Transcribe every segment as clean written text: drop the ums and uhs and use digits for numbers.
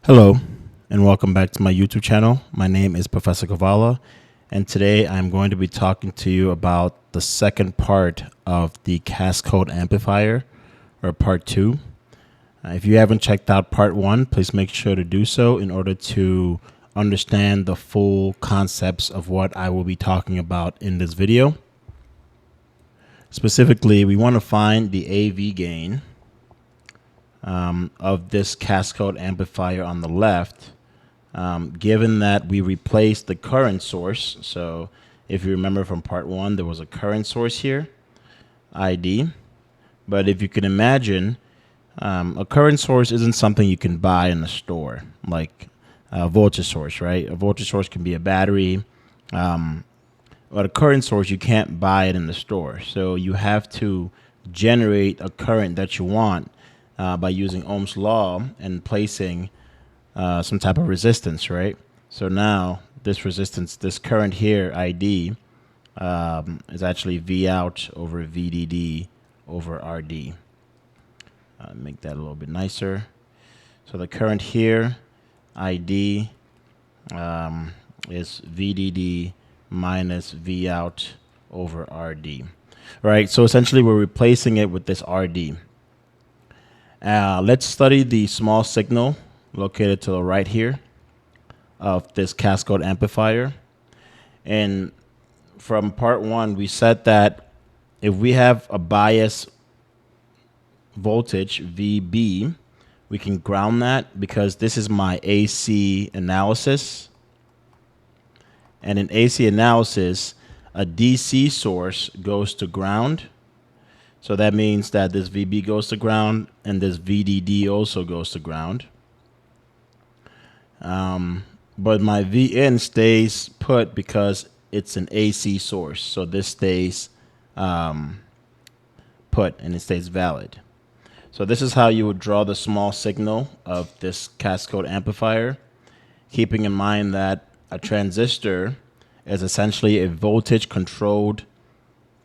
Hello, and welcome back to my YouTube channel. My name is Professor Govalla, and today I'm going to be talking to you about the second part of the Cascode amplifier, or part 2. If you haven't checked out part 1, please make sure to do so in order to understand the full concepts of what I will be talking about in this video. Specifically, we want to find the AV gain of this Cascode amplifier on the left, given that we replaced the current source. So if you remember from part 1, there was a current source here, ID. But if you can imagine, a current source isn't something you can buy in the store, like a voltage source, right? A voltage source can be a battery, but a current source, you can't buy it in the store. So you have to generate a current that you want by using Ohm's law and placing some type of resistance, right? So now this resistance, this current here, ID, is actually V out over VDD over RD. Make that a little bit nicer. So the current here, ID, is VDD minus V out over RD, right? So essentially we're replacing it with this RD. Let's study the small signal located to the right here of this Cascode amplifier. And from part 1, we said that if we have a bias voltage, VB, we can ground that because this is my AC analysis. And in AC analysis, a DC source goes to ground. So that means that this VB goes to ground and this VDD also goes to ground. But my VN stays put because it's an AC source. So this stays put and it stays valid. So this is how you would draw the small signal of this Cascode amplifier, keeping in mind that a transistor is essentially a voltage controlled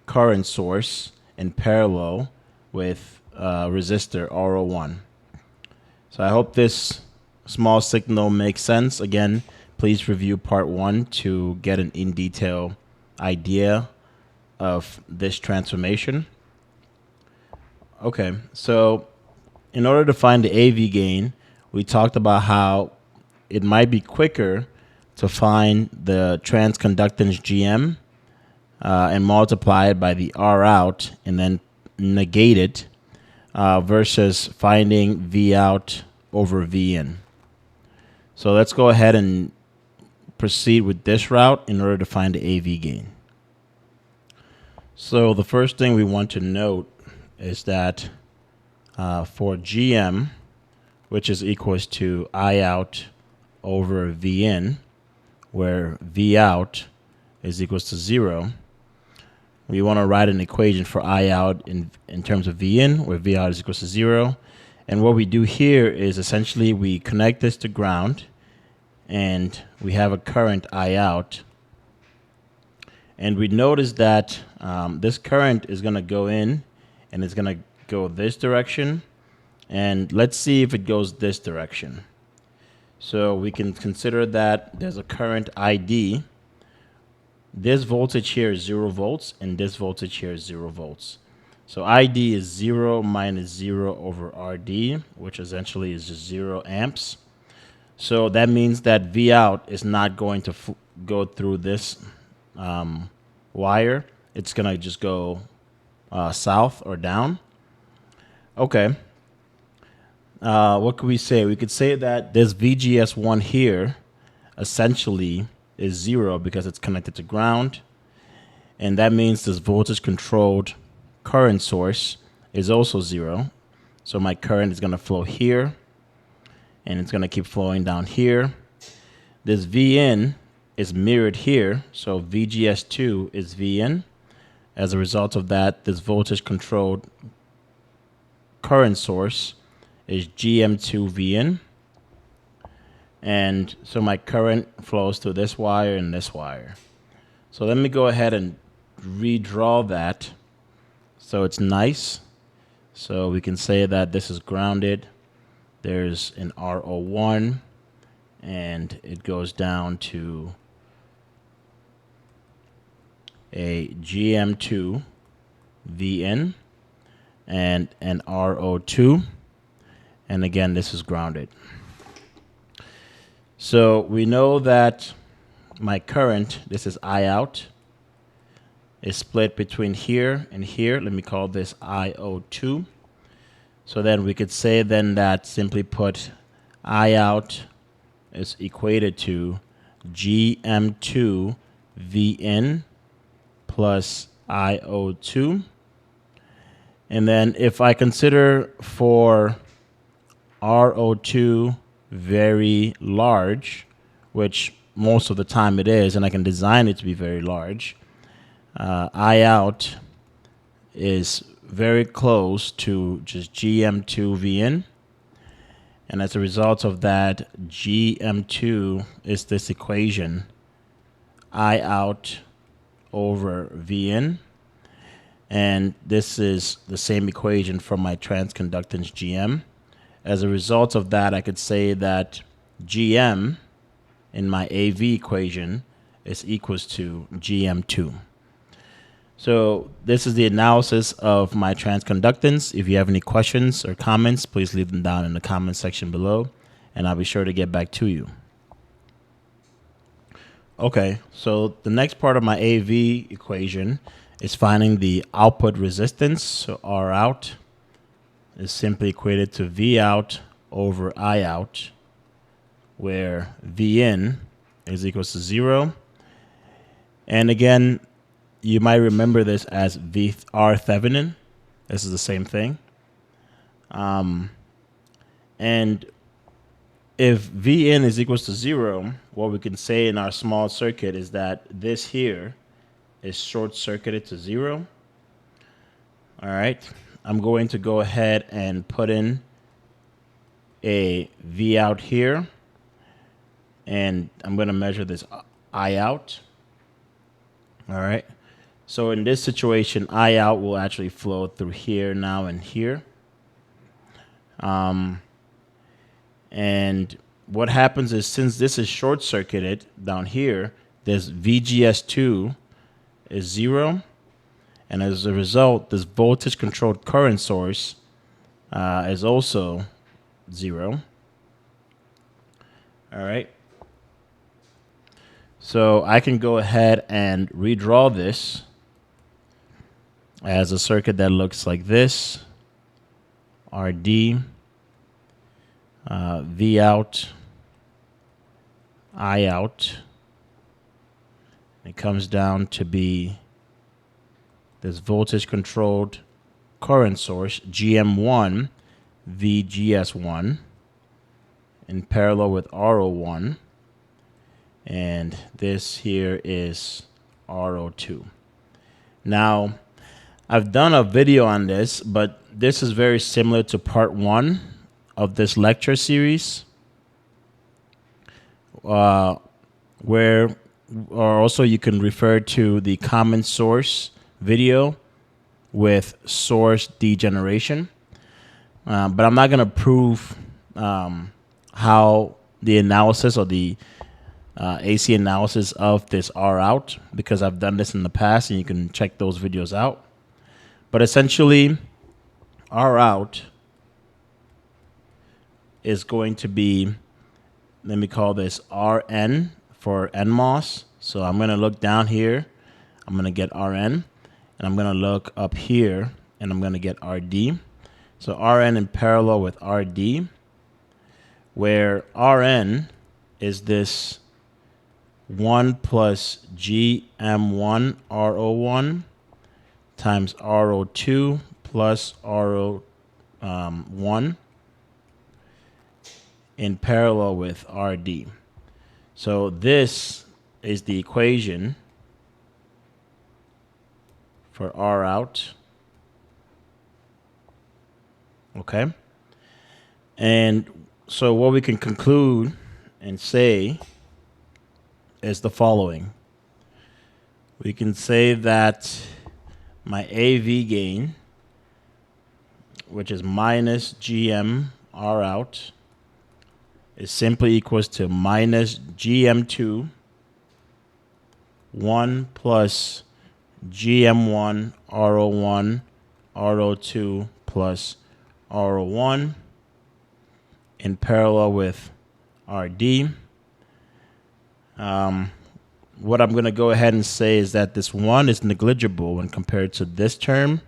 current source in parallel with resistor RO1. So I hope this small signal makes sense. Again, please review part 1 to get an in detail idea of this transformation. Okay, so in order to find the AV gain, we talked about how it might be quicker to find the transconductance GM and multiply it by the R out and then negate it versus finding V out over V in. So let's go ahead and proceed with this route in order to find the AV gain. So the first thing we want to note is that for GM, which is equals to I out over V in, where V out is equals to 0, we want to write an equation for I out in terms of V in, where V out is equals to 0. And what we do here is essentially we connect this to ground, and we have a current I out. And we notice that this current is going to go in, and it's going to go this direction. And let's see if it goes this direction. So we can consider that there's a current ID. This voltage here is 0 volts, and this voltage here is 0 volts. So ID is 0 minus 0 over RD, which essentially is just 0 amps. So that means that V out is not going to go through this wire. It's going to just go south or down. Okay. What could we say? We could say that this VGS1 here essentially is 0 because it's connected to ground. And that means this voltage controlled current source is also 0. So my current is going to flow here, and it's going to keep flowing down here. This VN is mirrored here, so VGS2 is VN. As a result of that, this voltage controlled current source is GM2VN. And so my current flows through this wire and this wire. So let me go ahead and redraw that so it's nice. So we can say that this is grounded. There's an RO1 and it goes down to a GM2 VN and an RO2, and again this is grounded. So we know that my current, this is I out, is split between here and here. Let me call this IO2. So then we could say then that, simply put, I out is equated to GM2 VN plus IO2. And then if I consider for RO2 very large, which most of the time it is, and I can design it to be very large, I out is very close to just GM2 VN. And as a result of that, GM2 is this equation, I out over VN. And this is the same equation for my transconductance GM. As a result of that, I could say that GM in my AV equation is equals to GM2. So this is the analysis of my transconductance. If you have any questions or comments, please leave them down in the comment section below, and I'll be sure to get back to you. Okay, so the next part of my AV equation is finding the output resistance. So R out is simply equated to V out over I out, where Vin is equals to 0. And again, you might remember this as VR Thevenin. This is the same thing. And if Vn is equals to 0, what we can say in our small circuit is that this here is short-circuited to 0. All right. I'm going to go ahead and put in a V out here, and I'm going to measure this I out. All right. So in this situation, I out will actually flow through here now and here. And what happens is, since this is short-circuited down here, this VGS2 is 0. And as a result, this voltage-controlled current source is also 0. All right. So I can go ahead and redraw this as a circuit that looks like this. RD, V out, I out. It comes down to be this voltage-controlled current source, GM1, VGS1, in parallel with RO1. And this here is RO2. Now, I've done a video on this, but this is very similar to part 1 of this lecture series, where, or also you can refer to the common source video with source degeneration. But I'm not going to prove how the analysis or the AC analysis of this R out, because I've done this in the past and you can check those videos out. But essentially, R out is going to be, let me call this RN for NMOS. So I'm going to look down here, I'm going to get RN, and I'm going to look up here and I'm going to get RD. So RN in parallel with RD, where RN is this 1 plus GM1 RO1 times RO2 plus RO1 in parallel with RD. So this is the equation for R out. Okay. And so what we can conclude and say is the following. We can say that my AV gain, which is minus GM R out, is simply equals to minus GM2 1 plus GM1 RO1 RO2 plus RO1 in parallel with RD. What I'm going to go ahead and say is that this 1 is negligible when compared to this term,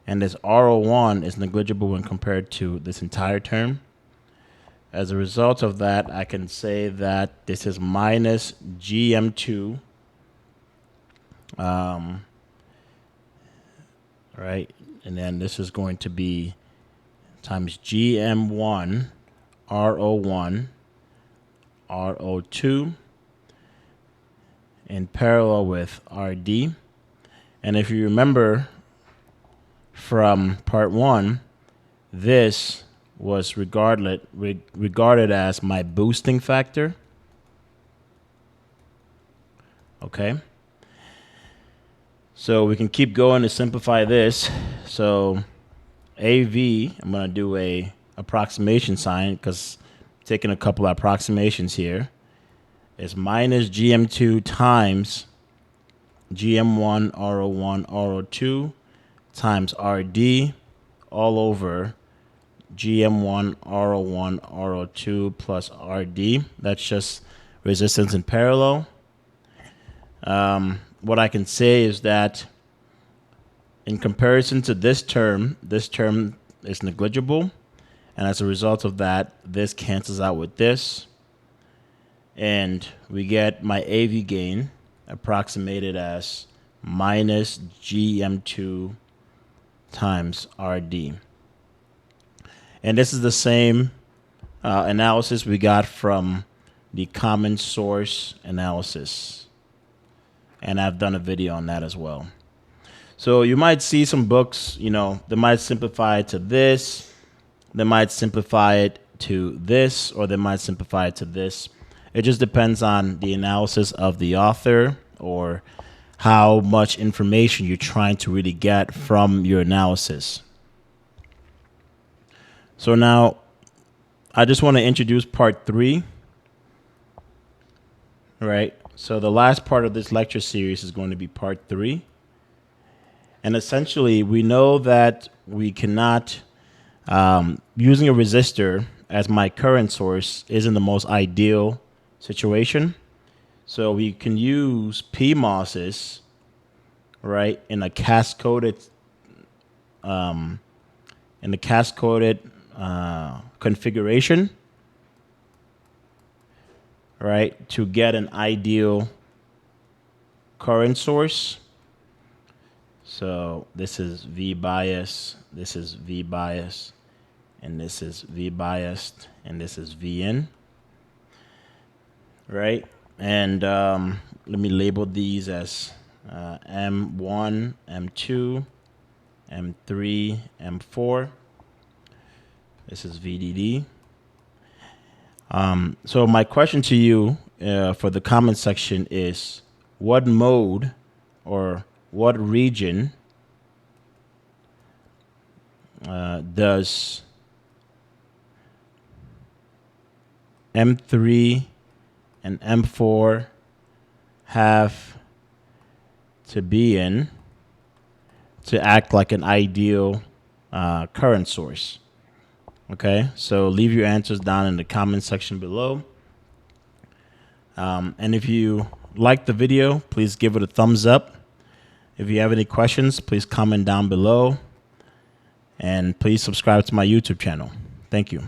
and this RO1 is negligible when compared to this entire term. As a result of that, I can say that this is minus GM2, right? And then this is going to be times GM1 RO1 RO2 in parallel with RD. And if you remember from part 1, this was regarded as my boosting factor. Okay. So we can keep going to simplify this. So AV, I'm going to do a approximation sign because I'm taking a couple of approximations here, is minus GM2 times GM1 RO1 RO2 times RD all over GM1 RO1 RO2 plus RD. That's just resistance in parallel. What I can say is that in comparison to this term is negligible, and as a result of that, this cancels out with this, and we get my AV gain approximated as minus GM2 times RD. And this is the same analysis we got from the common source analysis, and I've done a video on that as well. So you might see some books, they might simplify it to this, they might simplify it to this, or they might simplify it to this. It just depends on the analysis of the author or how much information you're trying to really get from your analysis. So now I just want to introduce part 3, right? So the last part of this lecture series is going to be part 3. And essentially, we know that we cannot, using a resistor as my current source isn't the most ideal situation. So we can use PMOSes, right, in a cascoded configuration, right, to get an ideal current source. So this is V bias, this is V bias, and this is V biased, and this is V in, right? And let me label these as M1, M2, M3, M4. This is VDD. So my question to you for the comment section is, what mode or what region does M3 and M4 have to be in to act like an ideal current source? Okay, so leave your answers down in the comment section below. And if you like the video, please give it a thumbs up. If you have any questions, please comment down below. And please subscribe to my YouTube channel. Thank you.